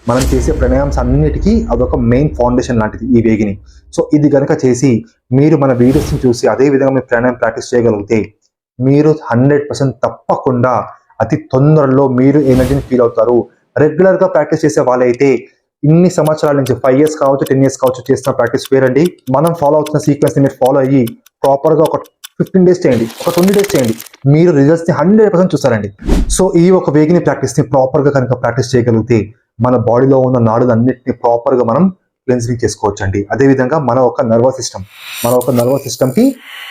మనం చేసే ప్రాణాయామ్స్ అన్నిటికీ అదొక మెయిన్ ఫౌండేషన్ లాంటిది ఈ వేగిని. సో ఇది కనుక చేసి మీరు మన వీడియోస్ని చూసి అదే విధంగా మీరు ప్రాణాయామం ప్రాక్టీస్ చేయగలిగితే మీరు 100% తప్పకుండా అతి తొందరలో మీరు ఎనర్జీని ఫీల్ అవుతారు. రెగ్యులర్గా ప్రాక్టీస్ చేసే వాళ్ళైతే ఇన్ని సంవత్సరాల నుంచి 5 years కావచ్చు, 10 years కావచ్చు చేస్తున్న ప్రాక్టీస్ వేరండి. మనం ఫాలో అవుతున్న సీక్వెన్స్ని మీరు ఫాలో అయ్యి ప్రాపర్గా ఒక 15 days చేయండి, ఒక 20 days చేయండి, మీరు రిజల్ట్స్ని 100% చూస్తారండి. సో ఈ ఒక వేగిని ప్రాక్టీస్ని ప్రాపర్గా కనుక ప్రాక్టీస్ చేయగలిగితే మన బాడీలో ఉన్న నాడులన్నింటినీ ప్రాపర్గా మనం క్లెన్సింగ్ చేసుకోవచ్చు అండి. అదేవిధంగా మన ఒక నర్వస్ సిస్టమ్కి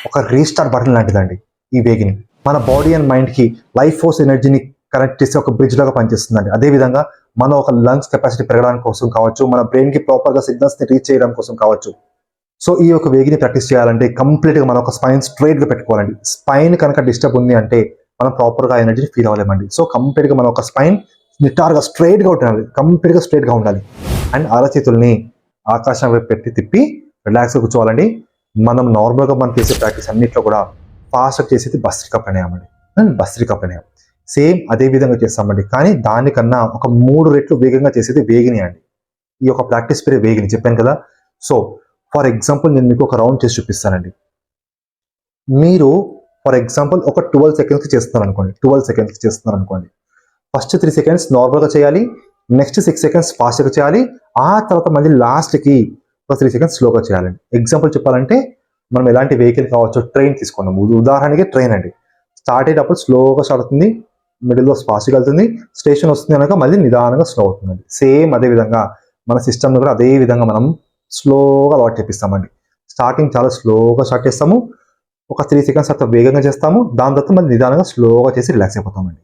ఒక రీస్టార్ట్ బటన్ లాంటిదండి ఈ వేగిని. మన బాడీ అండ్ మైండ్కి లైఫ్ ఫోర్స్ ఎనర్జీని కనెక్ట్ చేసి ఒక బ్రిడ్జ్ లాగా పనిచేస్తుందండి. అదేవిధంగా మన ఒక లంగ్స్ కెపాసిటీ పెరగడానికి కోసం కావచ్చు, మన బ్రెయిన్కి ప్రాపర్గా సిగ్నల్స్ని రీచ్ చేయడం కోసం కావచ్చు. సో ఈ ఒక వేగిని ప్రాక్టీస్ చేయాలంటే కంప్లీట్గా మన ఒక స్పైన్ స్ట్రైట్గా పెట్టుకోవాలండి. స్పైన్ కనుక డిస్టర్బ్ ఉంది అంటే మనం ప్రాపర్గా ఎనర్జీని ఫీల్ అవ్వలేమండి. సో కంప్లీట్గా మన ఒక స్పైన్ నిటారుగా స్ట్రైట్గా ఉండాలి, కంప్లీట్గా స్ట్రైట్గా ఉండాలి. అండ్ అరచేతుల్ని ఆకాశం వైపు పెట్టి తిప్పి రిలాక్స్గా కూర్చోవాలండి. మనం నార్మల్గా మనం చేసే ప్రాక్టీస్ అన్నింటిలో కూడా ఫాస్ట్గా చేసేది భస్త్రికా ప్రాణాయామం అండి. అండ్ భస్త్రికా ప్రాణాయామం సేమ్ అదే విధంగా చేస్తామండి, కానీ దానికన్నా ఒక 3 రెట్లు వేగంగా చేసేది వేగిని అండి. ఈ యొక్క ప్రాక్టీస్ పేరే వేగిని చెప్పాను కదా. సో ఫర్ ఎగ్జాంపుల్ నేను మీకు ఒక రౌండ్ చేసి చూపిస్తానండి. మీరు ఫర్ ఎగ్జాంపుల్ ఒక 12 seconds చేస్తున్నారు అనుకోండి. ఫస్ట్ 3 seconds నార్మల్గా చేయాలి, నెక్స్ట్ 6 seconds ఫాస్ట్గా చేయాలి, ఆ తర్వాత మళ్ళీ లాస్ట్కి ఒక 3 seconds స్లోగా చేయాలండి. ఎగ్జాంపుల్ చెప్పాలంటే మనం ఎలాంటి వెహికల్ కావచ్చు, ట్రైన్ తీసుకున్నాము ఉదాహరణకి. ట్రైన్ అండి, స్టార్ట్ అయ్యేటప్పుడు స్లోగా స్టార్ట్ అవుతుంది, మిడిల్లో ఫాస్ట్గా వెళ్తుంది, స్టేషన్ వస్తుంది కనుక మళ్ళీ నిదానంగా స్లో అవుతుందండి. సేమ్ అదే విధంగా మన సిస్టమ్ని కూడా అదే విధంగా మనం స్లోగా అలవాటు చేపిస్తామండి. స్టార్టింగ్ చాలా స్లోగా స్టార్ట్ చేస్తాము, ఒక 3 seconds తర్వాత వేగంగా చేస్తాము, దాని తర్వాత మళ్ళీ నిదానంగా స్లోగా చేసి రిలాక్స్ అయిపోతామండి.